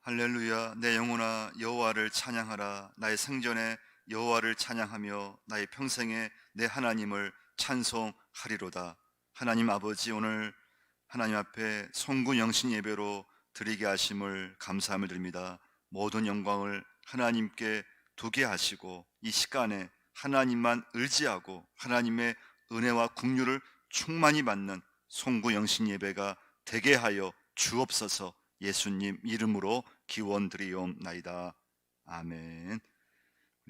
할렐루야. 내 영혼아 여호와를 찬양하라. 나의 생전에 여호와를 찬양하며 나의 평생에 내 하나님을 찬송하리로다. 하나님 아버지, 오늘 하나님 앞에 송구 영신 예배로 드리게 하심을 감사함을 드립니다. 모든 영광을 하나님께 두게 하시고 이 시간에 하나님만 의지하고 하나님의 은혜와 긍휼을 충만히 받는 송구 영신 예배가 되게 하여 주옵소서. 예수님 이름으로 기원드리옵나이다. 아멘.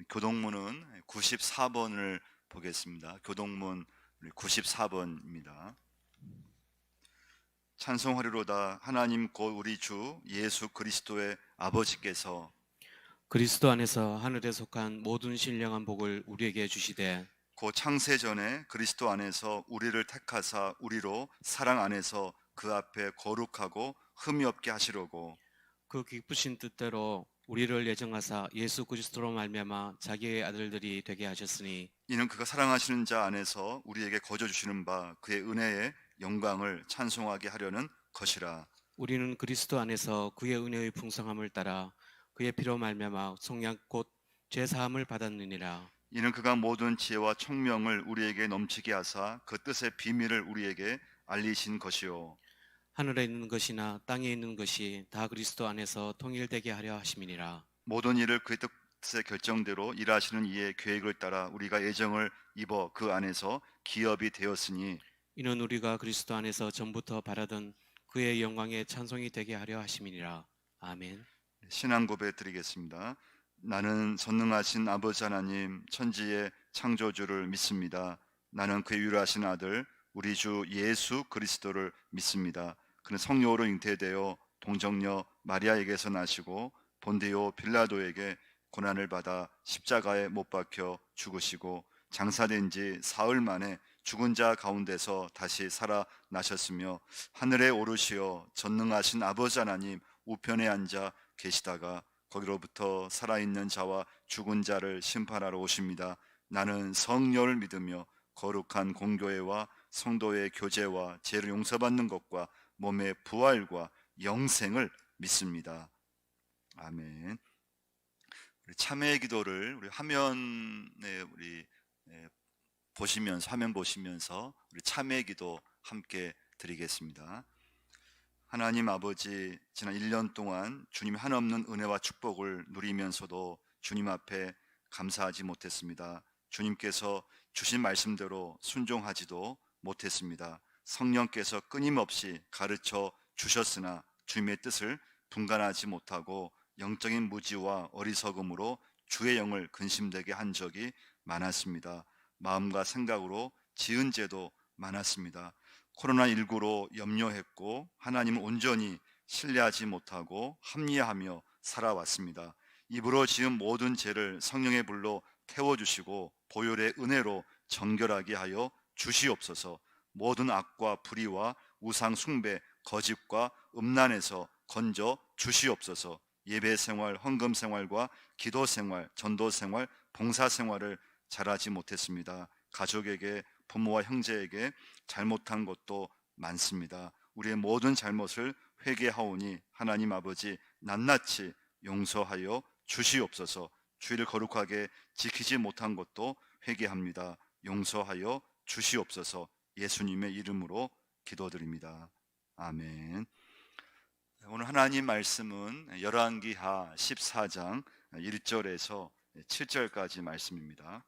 교동문은 94번을 보겠습니다. 교동문 94번입니다. 찬송하리로다. 하나님 곧 우리 주 예수 그리스도의 아버지께서 그리스도 안에서 하늘에 속한 모든 신령한 복을 우리에게 주시되 곧 창세 전에 그리스도 안에서 우리를 택하사 우리로 사랑 안에서 그 앞에 거룩하고 흠이 없게 하시려고 그 기쁘신 뜻대로 우리를 예정하사 예수 그리스도로 말미암아 자기의 아들들이 되게 하셨으니 이는 그가 사랑하시는 자 안에서 우리에게 거저 주시는 바 그의 은혜의 영광을 찬송하게 하려는 것이라. 우리는 그리스도 안에서 그의 은혜의 풍성함을 따라 그의 피로 말미암아 속량 곧 죄사함을 받았느니라. 이는 그가 모든 지혜와 총명을 우리에게 넘치게 하사 그 뜻의 비밀을 우리에게 알리신 것이요 하늘에 있는 것이나 땅에 있는 것이 다 그리스도 안에서 통일되게 하려 하심이니라. 모든 일을 그의 뜻의 결정대로 일하시는 이의 계획을 따라 우리가 예정을 입어 그 안에서 기업이 되었으니 이는 우리가 그리스도 안에서 전부터 바라던 그의 영광의 찬송이 되게 하려 하심이니라. 아멘. 신앙 고백 드리겠습니다. 나는 전능하신 아버지 하나님 천지의 창조주를 믿습니다. 나는 그의 유일하신 아들 우리 주 예수 그리스도를 믿습니다. 그는 성령으로 잉태되어 동정녀 마리아에게서 나시고 본디오 빌라도에게 고난을 받아 십자가에 못 박혀 죽으시고 장사된 지 사흘 만에 죽은 자 가운데서 다시 살아나셨으며 하늘에 오르시어 전능하신 아버지 하나님 우편에 앉아 계시다가 거기로부터 살아있는 자와 죽은 자를 심판하러 오십니다. 나는 성령을 믿으며 거룩한 공교회와 성도의 교제와 죄를 용서받는 것과 몸의 부활과 영생을 믿습니다. 아멘. 우리 참회의 기도를 우리 화면에 보시면서 화면 보시면서 우리 참회의 기도 함께 드리겠습니다. 하나님 아버지, 지난 1년 동안 주님 한없는 은혜와 축복을 누리면서도 주님 앞에 감사하지 못했습니다. 주님께서 주신 말씀대로 순종하지도 못했습니다. 성령께서 끊임없이 가르쳐 주셨으나 주님의 뜻을 분간하지 못하고 영적인 무지와 어리석음으로 주의 영을 근심되게 한 적이 많았습니다. 마음과 생각으로 지은 죄도 많았습니다. 코로나19로 염려했고 하나님을 온전히 신뢰하지 못하고 합리화하며 살아왔습니다. 입으로 지은 모든 죄를 성령의 불로 태워주시고 보혈의 은혜로 정결하게 하여 주시옵소서. 모든 악과 불의와 우상 숭배, 거짓과 음란에서 건져 주시옵소서. 예배 생활, 헌금 생활과 기도 생활, 전도 생활, 봉사 생활을 잘하지 못했습니다. 가족에게, 부모와 형제에게 잘못한 것도 많습니다. 우리의 모든 잘못을 회개하오니 하나님 아버지 낱낱이 용서하여 주시옵소서. 주의를 거룩하게 지키지 못한 것도 회개합니다. 용서하여 주시옵소서. 예수님의 이름으로 기도드립니다. 아멘. 오늘 하나님 말씀은 열왕기하 14장 1절에서 7절까지 말씀입니다.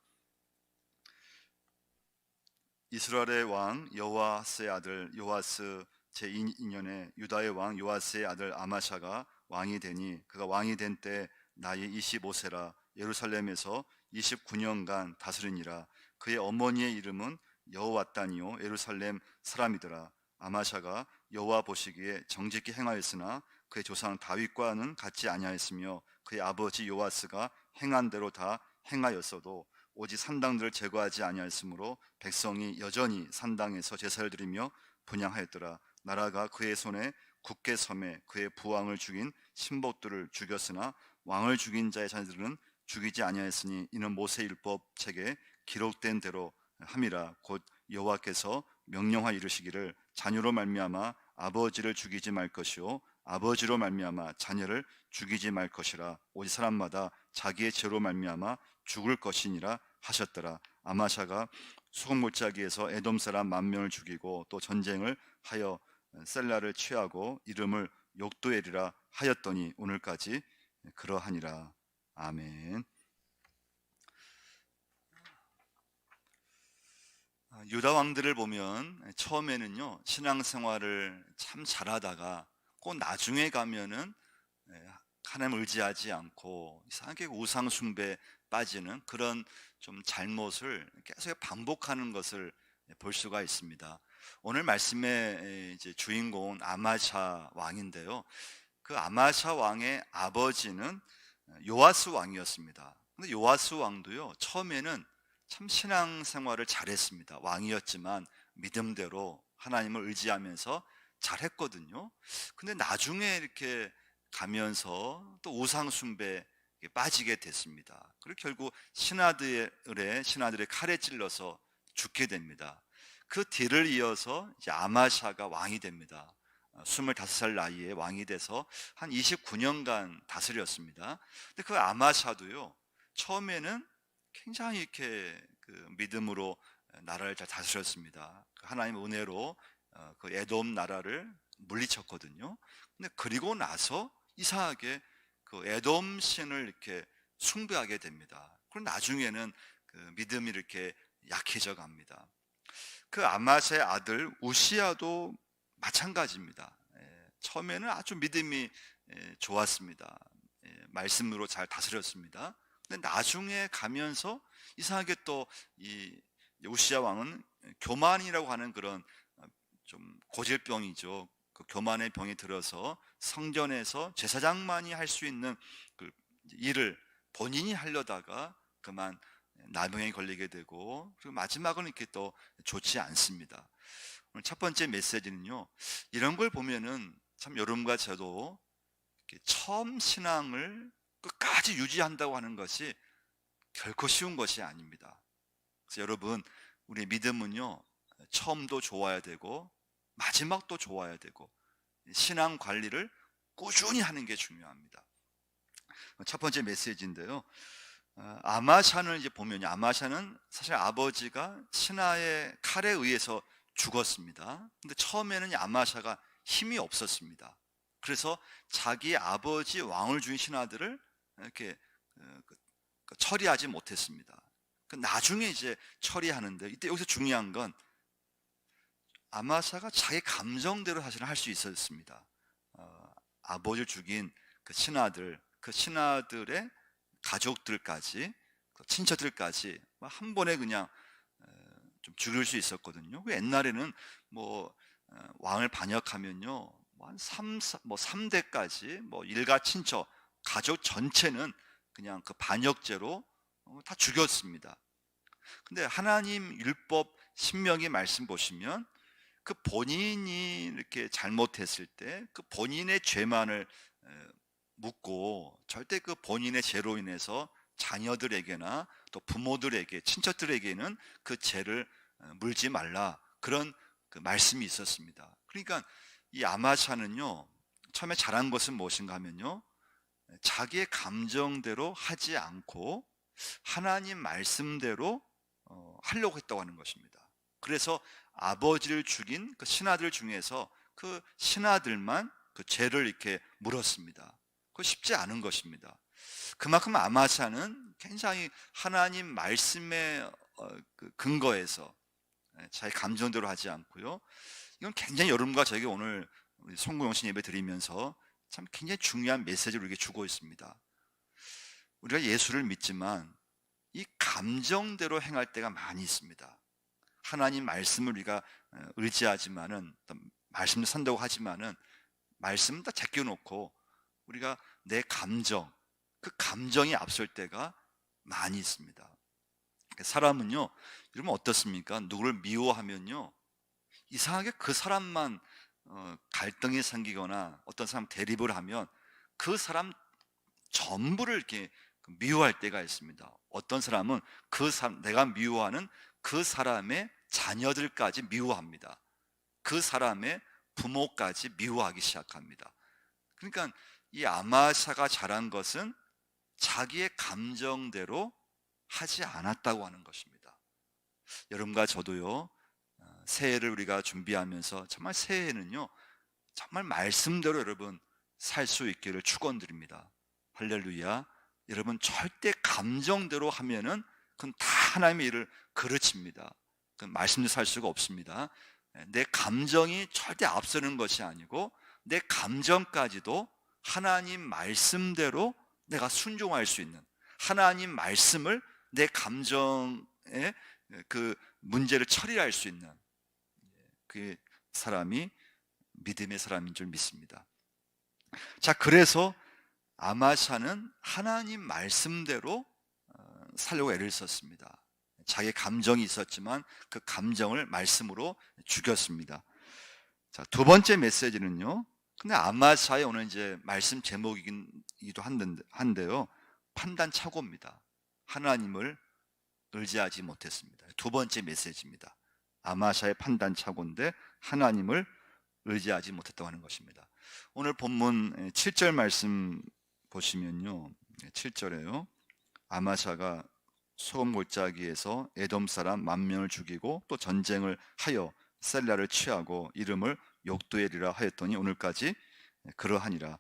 이스라엘의 왕 여호아스의 아들 요아스 제2년에 유다의 왕 요아스의 아들 아마샤가 왕이 되니 그가 왕이 된 때 나이 25세라 예루살렘에서 29년간 다스리니라. 그의 어머니의 이름은 여호와따니요 예루살렘 사람이더라. 아마샤가 여호와 보시기에 정직히 행하였으나 그의 조상 다윗과는 같지 아니하였으며 그의 아버지 요아스가 행한 대로 다 행하였어도 오직 산당들을 제거하지 아니하였으므로 백성이 여전히 산당에서 제사를 드리며 분향하였더라. 나라가 그의 손에 굳게 섬에 그의 부왕을 죽인 신복들을 죽였으나 왕을 죽인 자의 자녀들은 죽이지 아니하였으니 이는 모세율법 책에 기록된 대로 함이라. 곧 여호와께서 명령하 이르시기를 자녀로 말미암아 아버지를 죽이지 말 것이요 아버지로 말미암아 자녀를 죽이지 말 것이라. 오직 사람마다 자기의 죄로 말미암아 죽을 것이니라 하셨더라. 아마샤가 수공몰짜기에서 에돔 사람 10,000명을 죽이고 또 전쟁을 하여 셀라를 취하고 이름을 욕도엘이라 하였더니 오늘까지 그러하니라. 아멘. 유다 왕들을 보면 처음에는요 신앙생활을 참 잘하다가 꼭 나중에 가면은 하나님을 의지하지 않고 이상하게 우상 숭배에 빠지는 그런 좀 잘못을 계속 반복하는 것을 볼 수가 있습니다. 오늘 말씀의 이제 주인공은 아마샤 왕인데요. 그 아마샤 왕의 아버지는 요아스 왕이었습니다. 근데 요아스 왕도요 처음에는 참 신앙생활을 잘했습니다. 왕이었지만 믿음대로 하나님을 의지하면서 잘했거든요. 근데 나중에 이렇게 가면서 또 우상 숭배에 빠지게 됐습니다. 그리고 결국 신하들의 칼에 찔러서 죽게 됩니다. 그 뒤를 이어서 이제 아마샤가 왕이 됩니다. 25살 나이에 왕이 돼서 한 29년간 다스렸습니다. 근데 그 아마샤도요 처음에는 굉장히 이렇게 그 믿음으로 나라를 잘 다스렸습니다. 하나님의 은혜로 그 에돔 나라를 물리쳤거든요. 근데 그리고 나서 이상하게 그 에돔 신을 이렇게 숭배하게 됩니다. 그리고 나중에는 그 믿음이 이렇게 약해져 갑니다. 그 아마샤의 아들 우시야도 마찬가지입니다. 처음에는 아주 믿음이 좋았습니다. 말씀으로 잘 다스렸습니다. 근데 나중에 가면서 이상하게 또 이 우시야 왕은 교만이라고 하는 그런 좀 고질병이죠. 그 교만의 병이 들어서 성전에서 제사장만이 할 수 있는 그 일을 본인이 하려다가 그만 나병에 걸리게 되고 그리고 마지막은 이렇게 또 좋지 않습니다. 오늘 첫 번째 메시지는요. 이런 걸 보면은 참 여러분과 저도 처음 신앙을 끝까지 유지한다고 하는 것이 결코 쉬운 것이 아닙니다. 그래서 여러분 우리 믿음은요 처음도 좋아야 되고 마지막도 좋아야 되고 신앙 관리를 꾸준히 하는 게 중요합니다. 첫 번째 메시지인데요. 아마샤는 이제 보면요, 아마샤는 사실 아버지가 신하의 칼에 의해서 죽었습니다. 근데 처음에는 아마샤가 힘이 없었습니다. 그래서 자기 아버지 왕을 죽인 신하들을 이렇게 처리하지 못했습니다. 나중에 이제 처리하는데 이때 여기서 중요한 건 아마샤가 자기 감정대로 사실은 할 수 있었습니다. 아버지를 죽인 그 신하들의 가족들까지, 그 친척들까지 한 번에 그냥 좀 죽일 수 있었거든요. 옛날에는 뭐 왕을 반역하면요, 한 3대까지 뭐 일가 친척, 가족 전체는 그냥 그 반역죄로 다 죽였습니다. 근데 하나님 율법 신명기 말씀 보시면 그 본인이 이렇게 잘못했을 때 그 본인의 죄만을 묻고 절대 그 본인의 죄로 인해서 자녀들에게나 또 부모들에게 친척들에게는 그 죄를 물지 말라 그런 그 말씀이 있었습니다. 그러니까 이 아마샤는요 처음에 잘한 것은 무엇인가 하면요 자기의 감정대로 하지 않고 하나님 말씀대로 하려고 했다고 하는 것입니다. 그래서 아버지를 죽인 그 신하들 중에서 그 신하들만 그 죄를 이렇게 물었습니다. 그거 쉽지 않은 것입니다. 그만큼 아마샤는 굉장히 하나님 말씀의 그 근거에서 자기 감정대로 하지 않고요. 이건 굉장히 여러분과 저에게 오늘 송구영신 예배 드리면서 참 굉장히 중요한 메시지를 우리에게 주고 있습니다. 우리가 예수를 믿지만 이 감정대로 행할 때가 많이 있습니다. 하나님 말씀을 우리가 의지하지만은 말씀을 산다고 하지만은 말씀은 다 제껴놓고 우리가 내 감정, 그 감정이 앞설 때가 많이 있습니다. 사람은요, 여러분 어떻습니까? 누구를 미워하면요, 이상하게 그 사람만 갈등이 생기거나 어떤 사람 대립을 하면 그 사람 전부를 이렇게 미워할 때가 있습니다. 어떤 사람은 그 사람, 내가 미워하는 그 사람의 자녀들까지 미워합니다. 그 사람의 부모까지 미워하기 시작합니다. 그러니까 이 아마샤가 잘한 것은 자기의 감정대로 하지 않았다고 하는 것입니다. 여러분과 저도요, 새해를 우리가 준비하면서 정말 새해에는요, 정말 말씀대로 여러분 살 수 있기를 축원드립니다. 할렐루야. 여러분 절대 감정대로 하면은 그건 다 하나님의 일을 그르칩니다. 그건 말씀대로 살 수가 없습니다. 내 감정이 절대 앞서는 것이 아니고 내 감정까지도 하나님 말씀대로 내가 순종할 수 있는, 하나님 말씀을 내 감정의 그 문제를 처리할 수 있는 그 사람이 믿음의 사람인 줄 믿습니다. 자, 그래서 아마샤는 하나님 말씀대로 살려고 애를 썼습니다. 자기의 감정이 있었지만 그 감정을 말씀으로 죽였습니다. 자, 두 번째 메시지는요, 근데 아마샤의 오늘 이제 말씀 제목이기도 한데요, 판단 착오입니다. 하나님을 의지하지 못했습니다. 두 번째 메시지입니다. 아마샤의 판단 착오인데 하나님을 의지하지 못했다고 하는 것입니다. 오늘 본문 7절 말씀 보시면요, 7절에요, 아마샤가 소금 골짜기에서 에돔 사람 10,000명을 죽이고 또 전쟁을 하여 셀라를 취하고 이름을 욕두엘이라 하였더니 오늘까지 그러하니라.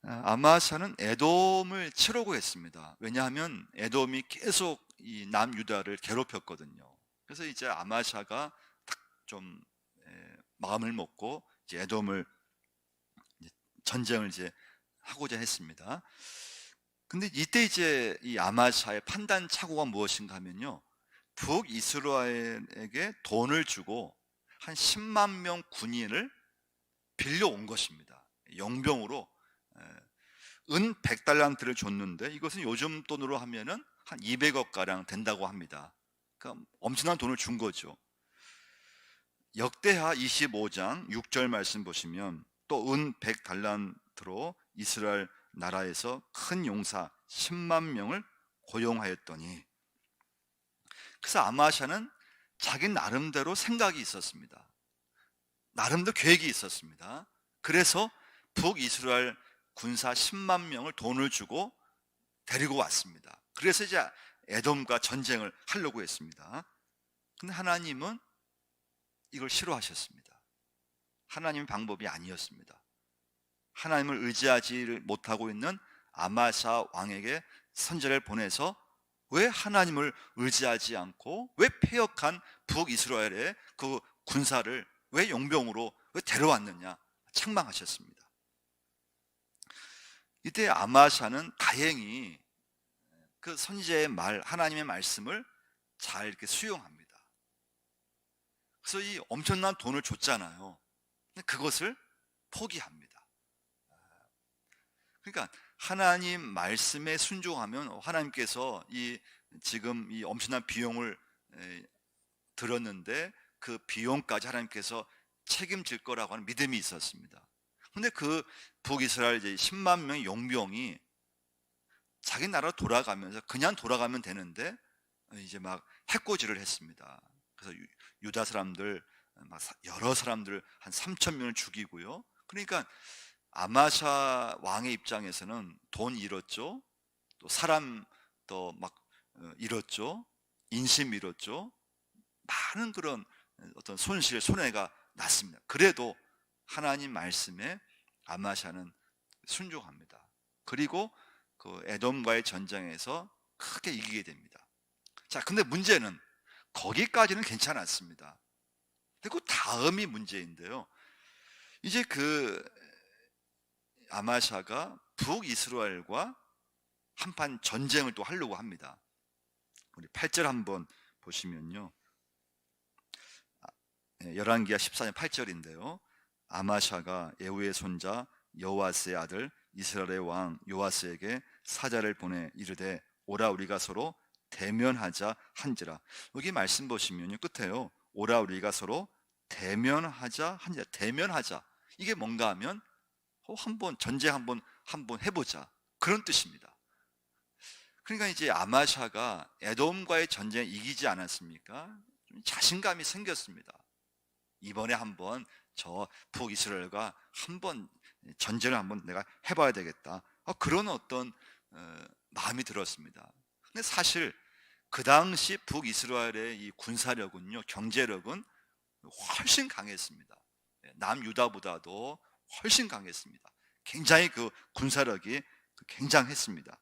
아마샤는 에돔을 치려고 했습니다. 왜냐하면 에돔이 계속 이 남유다를 괴롭혔거든요. 그래서 이제 아마샤가 좀 마음을 먹고 이제 에돔을 전쟁을 이제 하고자 했습니다. 근데 이때 이제 이 아마샤의 판단 착오가 무엇인가 하면요, 북이스라엘에게 돈을 주고 한 10만 명 군인을 빌려온 것입니다. 용병으로 은 100달란트를 줬는데 이것은 요즘 돈으로 하면은 한 200억 가량 된다고 합니다. 그러니까 엄청난 돈을 준 거죠. 역대하 25장 6절 말씀 보시면 또 은 100달란트로 이스라엘 나라에서 큰 용사 10만 명을 고용하였더니, 그래서 아마샤는 자기 나름대로 생각이 있었습니다. 나름대로 계획이 있었습니다. 그래서 북이스라엘 군사 10만 명을 돈을 주고 데리고 왔습니다. 그래서 이제 에돔과 전쟁을 하려고 했습니다. 근데 하나님은 이걸 싫어하셨습니다. 하나님의 방법이 아니었습니다. 하나님을 의지하지 못하고 있는 아마샤 왕에게 선지자를 보내서 왜 하나님을 의지하지 않고 왜 패역한 북이스라엘의 그 군사를 왜 용병으로 왜 데려왔느냐 책망하셨습니다. 이때 아마샤는 다행히 그 선지자의 말, 하나님의 말씀을 잘 이렇게 수용합니다. 그래서 이 엄청난 돈을 줬잖아요. 근데 그것을 포기합니다. 그러니까 하나님 말씀에 순종하면 하나님께서 지금 이 엄청난 비용을 들었는데 그 비용까지 하나님께서 책임질 거라고 하는 믿음이 있었습니다. 근데 그 북이스라엘 이제 10만 명의 용병이 자기 나라로 돌아가면서 그냥 돌아가면 되는데 이제 막 해코지를 했습니다. 그래서 유다 사람들 막 여러 사람들 한 3,000명을 죽이고요. 그러니까 아마샤 왕의 입장에서는 돈 잃었죠. 또 사람 또 막 잃었죠. 인심 잃었죠. 많은 그런 어떤 손해가 났습니다. 그래도 하나님 말씀에 아마샤는 순종합니다. 그리고 그 에돔과의 전쟁에서 크게 이기게 됩니다. 자, 근데 문제는 거기까지는 괜찮았습니다. 그리고 다음이 문제인데요. 이제 그 아마샤가 북이스라엘과 한판 전쟁을 또 하려고 합니다. 우리 8절 한번 보시면요, 열왕기하 14장 8절인데요. 아마샤가 예후의 손자 여호아스의 아들 이스라엘의 왕 요아스에게 사자를 보내 이르되 오라 우리가 서로 대면하자 한지라. 여기 말씀 보시면요, 끝에요, 오라 우리가 서로 대면하자 한지라. 대면하자, 이게 뭔가 하면 한번 전쟁 한번 해보자, 그런 뜻입니다. 그러니까 이제 아마샤가 에돔과의 전쟁에 이기지 않았습니까? 좀 자신감이 생겼습니다. 이번에 한번 저 북이스라엘과 한번 전쟁을 한번 내가 해봐야 되겠다. 그런 어떤 마음이 들었습니다. 근데 사실 그 당시 북이스라엘의 이 군사력은요, 경제력은 훨씬 강했습니다. 남유다보다도 훨씬 강했습니다. 굉장히 그 군사력이 굉장했습니다.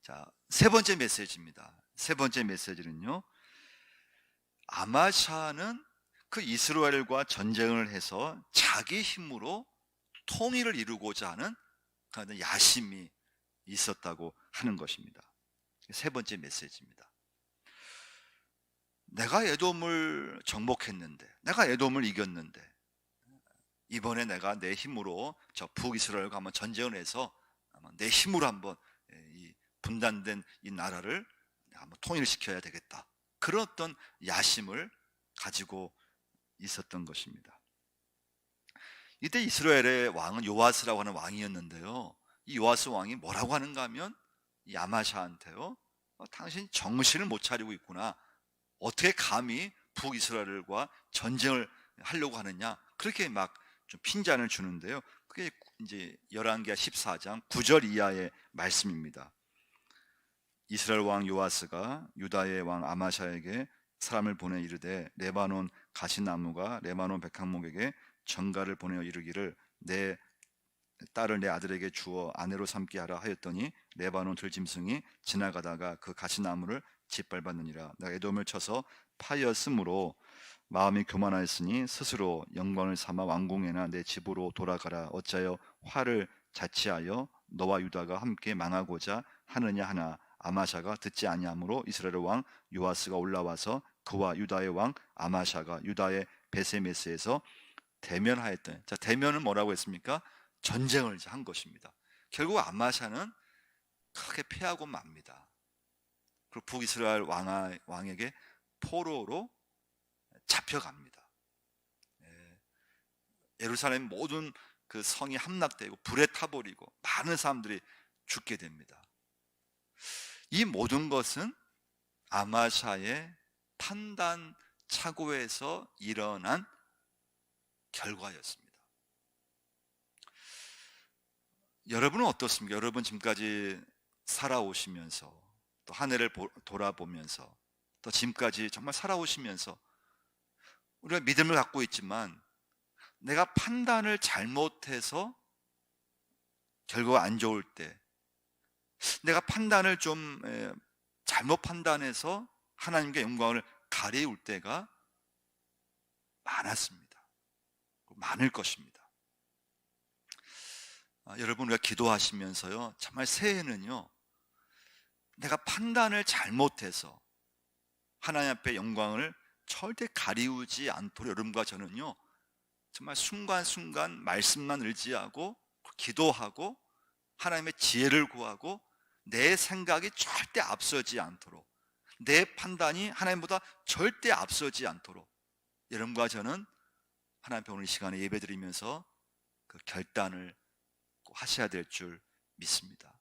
자, 세 번째 메시지입니다. 세 번째 메시지는요, 아마샤는 그 이스라엘과 전쟁을 해서 자기 힘으로 통일을 이루고자 하는 그런 야심이 있었다고 하는 것입니다. 세 번째 메시지입니다. 내가 에돔을 정복했는데, 내가 에돔을 이겼는데, 이번에 내가 내 힘으로 저 북이스라엘과 한번 전쟁을 해서 내 힘으로 한번 이 분단된 이 나라를 한번 통일시켜야 되겠다. 그런 어떤 야심을 가지고 있었던 것입니다. 이때 이스라엘의 왕은 요아스라고 하는 왕이었는데요, 이 요아스 왕이 뭐라고 하는가 하면 이 아마샤한테요, 당신 정신을 못 차리고 있구나. 어떻게 감히 북이스라엘과 전쟁을 하려고 하느냐, 그렇게 막 좀 핀잔을 주는데요. 그게 이제 열왕기하 14장 9절 이하의 말씀입니다. 이스라엘 왕 요아스가 유다의 왕 아마샤에게 사람을 보내 이르되 레바논 가시나무가 레바논 백향목에게 전가를 보내어 이르기를 내 딸을 내 아들에게 주어 아내로 삼게 하라 하였더니 레바논 들짐승이 지나가다가 그 가시나무를 짓밟았느니라. 내가 에돔을 쳐서 파였으므로 마음이 교만하였으니 스스로 영광을 삼아 왕궁에나 내 집으로 돌아가라. 어찌하여 화를 자치하여 너와 유다가 함께 망하고자 하느냐 하나 아마샤가 듣지 아니하므로 이스라엘 왕 요아스가 올라와서 그와 유다의 왕 아마샤가 유다의 베세메스에서 대면하였던. 자, 대면은 뭐라고 했습니까? 전쟁을 한 것입니다. 결국 아마샤는 크게 패하고 맙니다. 그리고 북이스라엘 왕에게 포로로 잡혀갑니다. 예루살렘 모든 그 성이 함락되고 불에 타버리고 많은 사람들이 죽게 됩니다. 이 모든 것은 아마샤의 판단 착오에서 일어난 결과였습니다. 여러분은 어떻습니까? 여러분 지금까지 살아오시면서 또 한 해를 돌아보면서 또 지금까지 정말 살아오시면서 우리가 믿음을 갖고 있지만 내가 판단을 잘못해서 결과가 안 좋을 때, 내가 판단을 좀 잘못 판단해서 하나님께 영광을 가리울 때가 많았습니다. 많을 것입니다. 여러분, 우리가 기도하시면서요, 정말 새해는요, 내가 판단을 잘못해서 하나님 앞에 영광을 절대 가리우지 않도록 여러분과 저는요, 정말 순간순간 말씀만 의지하고 기도하고 하나님의 지혜를 구하고 내 생각이 절대 앞서지 않도록, 내 판단이 하나님보다 절대 앞서지 않도록 여러분과 저는 하나님 앞에 오늘 이 시간에 예배드리면서 그 결단을 꼭 하셔야 될 줄 믿습니다.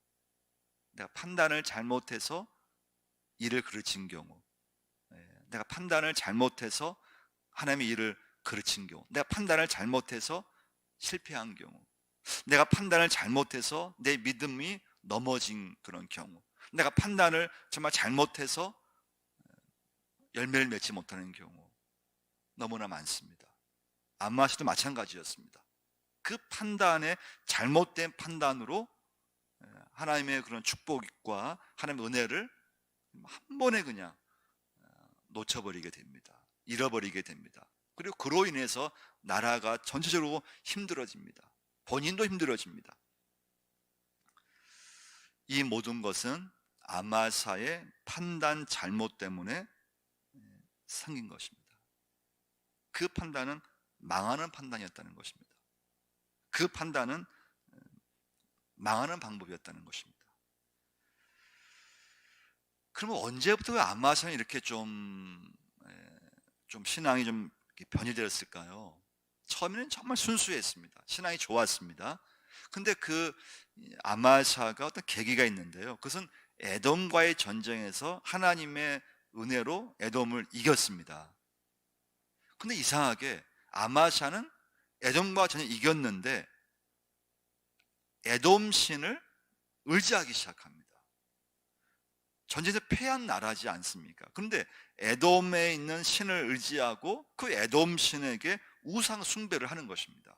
내가 판단을 잘못해서 일을 그르친 경우, 내가 판단을 잘못해서 하나님의 일을 그르친 경우, 내가 판단을 잘못해서 실패한 경우, 내가 판단을 잘못해서 내 믿음이 넘어진 그런 경우, 내가 판단을 정말 잘못해서 열매를 맺지 못하는 경우 너무나 많습니다. 아마시도 마찬가지였습니다. 그 판단의 잘못된 판단으로 하나님의 그런 축복과 하나님의 은혜를 한 번에 그냥 놓쳐버리게 됩니다. 잃어버리게 됩니다. 그리고 그로 인해서 나라가 전체적으로 힘들어집니다. 본인도 힘들어집니다. 이 모든 것은 아마사의 판단 잘못 때문에 생긴 것입니다. 그 판단은 망하는 판단이었다는 것입니다. 그 판단은 망하는 방법이었다는 것입니다. 그러면 언제부터 아마사는 이렇게 좀 신앙이 좀 변이되었을까요? 처음에는 정말 순수했습니다. 신앙이 좋았습니다. 근데 그 아마샤가 어떤 계기가 있는데요. 그것은 에돔과의 전쟁에서 하나님의 은혜로 에돔을 이겼습니다. 근데 이상하게 아마샤는 에돔과 전혀 이겼는데 에돔 신을 의지하기 시작합니다. 전쟁에서 패한 나라지 않습니까? 그런데 에돔에 있는 신을 의지하고 그 에돔 신에게 우상 숭배를 하는 것입니다.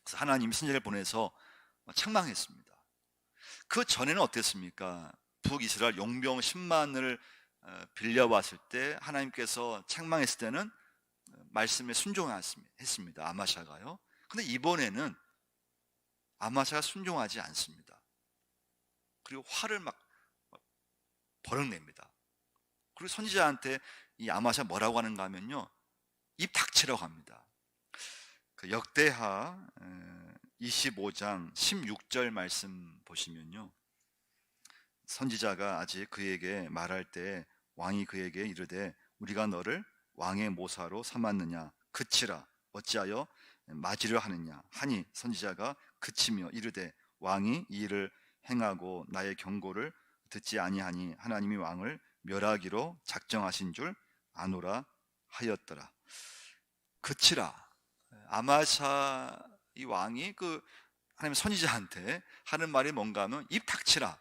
그래서 하나님이 선지자를 보내서 책망했습니다. 그 전에는 어땠습니까? 북이스라엘 용병 10만을 빌려왔을 때 하나님께서 책망했을 때는 말씀에 순종했습니다. 아마샤가요. 근데 이번에는 아마샤가 순종하지 않습니다. 그리고 화를 막 버럭냅니다. 그리고 선지자한테 이 아마샤 뭐라고 하는가 하면요, 입 닥치라고 합니다. 그 역대하 25장 16절 말씀 보시면요, 선지자가 아직 그에게 말할 때 왕이 그에게 이르되 우리가 너를 왕의 모사로 삼았느냐, 그치라, 어찌하여 맞으려 하느냐 하니, 선지자가 그치며 이르되 왕이 이 일을 행하고 나의 경고를 듣지 아니하니 하나님이 왕을 멸하기로 작정하신 줄 아노라 하였더라. 그치라. 아마샤 이 왕이 그 하나님 선지자한테 하는 말이 뭔가 하면 입 닥치라,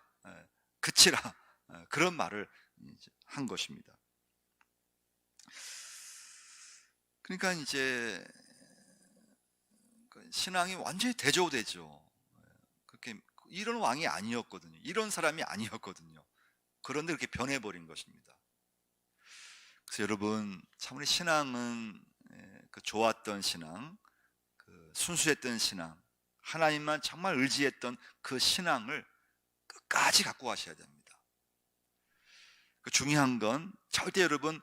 그치라, 그런 말을 한 것입니다. 그러니까 이제 신앙이 완전히 대조되죠. 그렇게 이런 왕이 아니었거든요. 이런 사람이 아니었거든요. 그런데 그렇게 변해버린 것입니다. 그래서 여러분, 참 우리 신앙은 그 좋았던 신앙, 그 순수했던 신앙, 하나님만 정말 의지했던 그 신앙을 끝까지 갖고 가셔야 됩니다. 그 중요한 건 절대 여러분,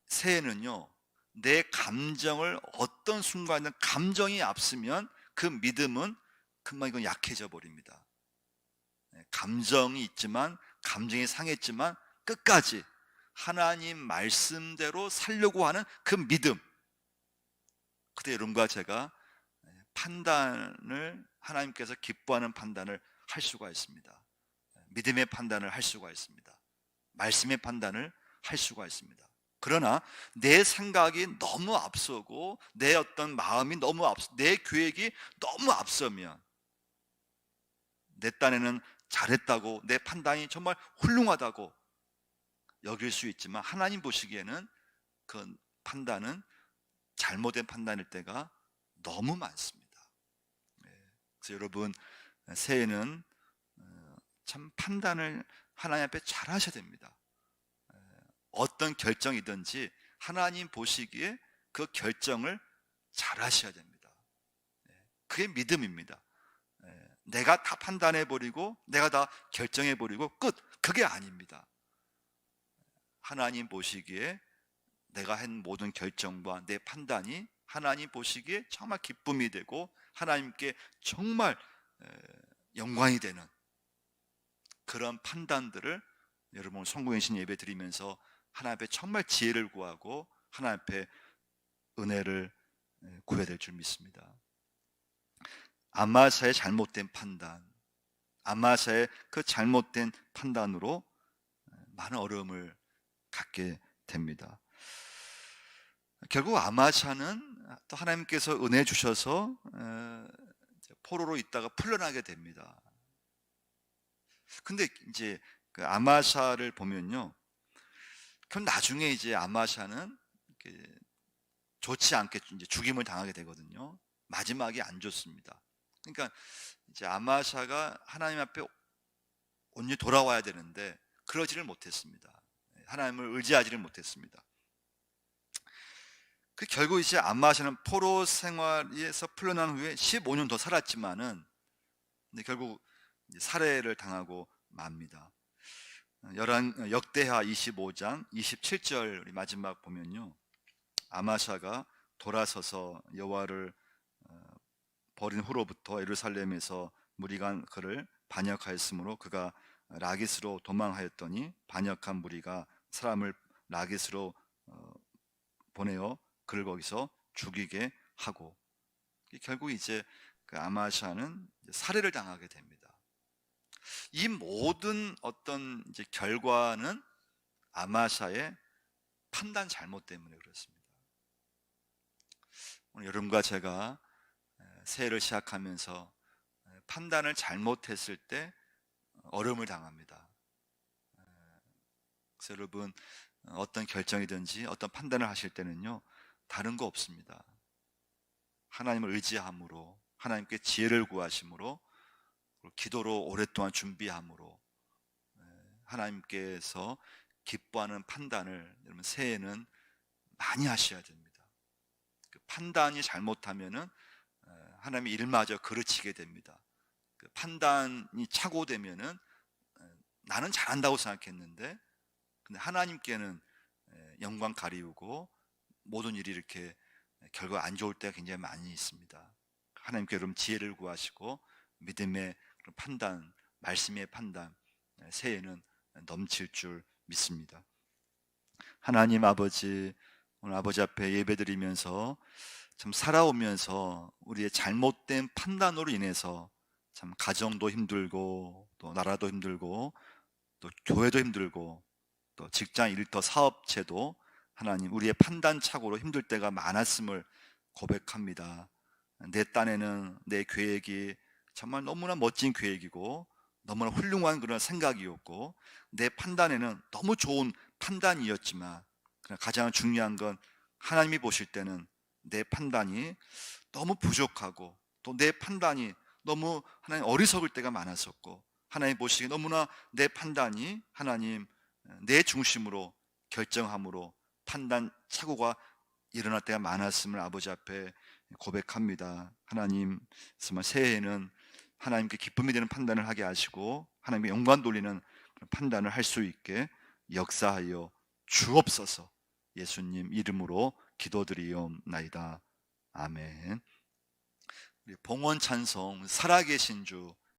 새해는요, 내 감정을 어떤 순간이든 감정이 앞서면 그 믿음은 금방 이건 약해져 버립니다. 감정이 있지만, 감정이 상했지만 끝까지 하나님 말씀대로 살려고 하는 그 믿음, 그때 여러분과 제가 판단을, 하나님께서 기뻐하는 판단을 할 수가 있습니다. 믿음의 판단을 할 수가 있습니다. 말씀의 판단을 할 수가 있습니다. 그러나 내 생각이 너무 앞서고 내 어떤 마음이 너무 앞서, 내 계획이 너무 앞서면 내 딴에는 잘했다고, 내 판단이 정말 훌륭하다고 여길 수 있지만 하나님 보시기에는 그 판단은 잘못된 판단일 때가 너무 많습니다. 그래서 여러분, 새해는 참 판단을 하나님 앞에 잘 하셔야 됩니다. 어떤 결정이든지 하나님 보시기에 그 결정을 잘 하셔야 됩니다. 그게 믿음입니다. 내가 다 판단해버리고 내가 다 결정해버리고 끝, 그게 아닙니다. 하나님 보시기에 내가 한 모든 결정과 내 판단이 하나님 보시기에 정말 기쁨이 되고 하나님께 정말 영광이 되는 그런 판단들을 여러분 성공의 예배 드리면서 하나님 앞에 정말 지혜를 구하고 하나님 앞에 은혜를 구해야 될 줄 믿습니다. 아마샤의 잘못된 판단, 아마샤의 그 잘못된 판단으로 많은 어려움을 갖게 됩니다. 결국 아마샤는 또 하나님께서 은혜 주셔서 포로로 있다가 풀려나게 됩니다. 근데 이제 그 아마샤를 보면요, 그럼 나중에 이제 아마샤는 좋지 않게 이제 죽임을 당하게 되거든요. 마지막이 안 좋습니다. 그러니까 이제 아마샤가 하나님 앞에 온전히 돌아와야 되는데 그러지를 못했습니다. 하나님을 의지하지를 못했습니다. 그 결국 이제 아마샤는 포로 생활에서 풀려난 후에 15년 더 살았지만은 결국 이제 살해를 당하고 맙니다. 역대하 25장 27절 우리 마지막 보면요, 아마샤가 돌아서서 여호와를 버린 후로부터 예루살렘에서 무리가 그를 반역하였으므로 그가 라기스로 도망하였더니 반역한 무리가 사람을 라기스로 보내어 그를 거기서 죽이게 하고, 결국 이제 그 아마샤는 살해를 당하게 됩니다. 이 모든 어떤 이제 결과는 아마샤의 판단 잘못 때문에 그렇습니다. 오늘 여러분과 제가 새해를 시작하면서 판단을 잘못했을 때 어려움을 당합니다. 그래서 여러분, 어떤 결정이든지 어떤 판단을 하실 때는요, 다른 거 없습니다. 하나님을 의지함으로, 하나님께 지혜를 구하심으로, 그리고 기도로 오랫동안 준비함으로, 하나님께서 기뻐하는 판단을 여러분 새해에는 많이 하셔야 됩니다. 그 판단이 잘못하면은 하나님의 일마저 그르치게 됩니다. 그 판단이 착오되면은 나는 잘한다고 생각했는데, 근데 하나님께는 영광 가리우고 모든 일이 이렇게 결과 안 좋을 때가 굉장히 많이 있습니다. 하나님께 여러분 지혜를 구하시고 믿음의 그런 판단, 말씀의 판단, 새해에는 넘칠 줄 믿습니다. 하나님 아버지, 오늘 아버지 앞에 예배드리면서 참 살아오면서 우리의 잘못된 판단으로 인해서 참 가정도 힘들고 또 나라도 힘들고 또 교회도 힘들고 또 직장, 일터, 사업체도 하나님 우리의 판단 착오로 힘들 때가 많았음을 고백합니다. 내 딴에는 내 계획이 정말 너무나 멋진 계획이고 너무나 훌륭한 그런 생각이었고 내 판단에는 너무 좋은 판단이었지만 그러나 가장 중요한 건 하나님이 보실 때는 내 판단이 너무 부족하고 또 내 판단이 너무 하나님 어리석을 때가 많았었고 하나님 보시기에 너무나 내 판단이 하나님 내 중심으로 결정함으로 판단 착오가 일어날 때가 많았음을 아버지 앞에 고백합니다. 하나님 정말 새해에는 하나님께 기쁨이 되는 판단을 하게 하시고 하나님께 영광 돌리는 판단을 할 수 있게 역사하여 주옵소서. 예수님 이름으로 기도드리옵나이다. 아멘. 우리 봉헌 찬송 살아계신 주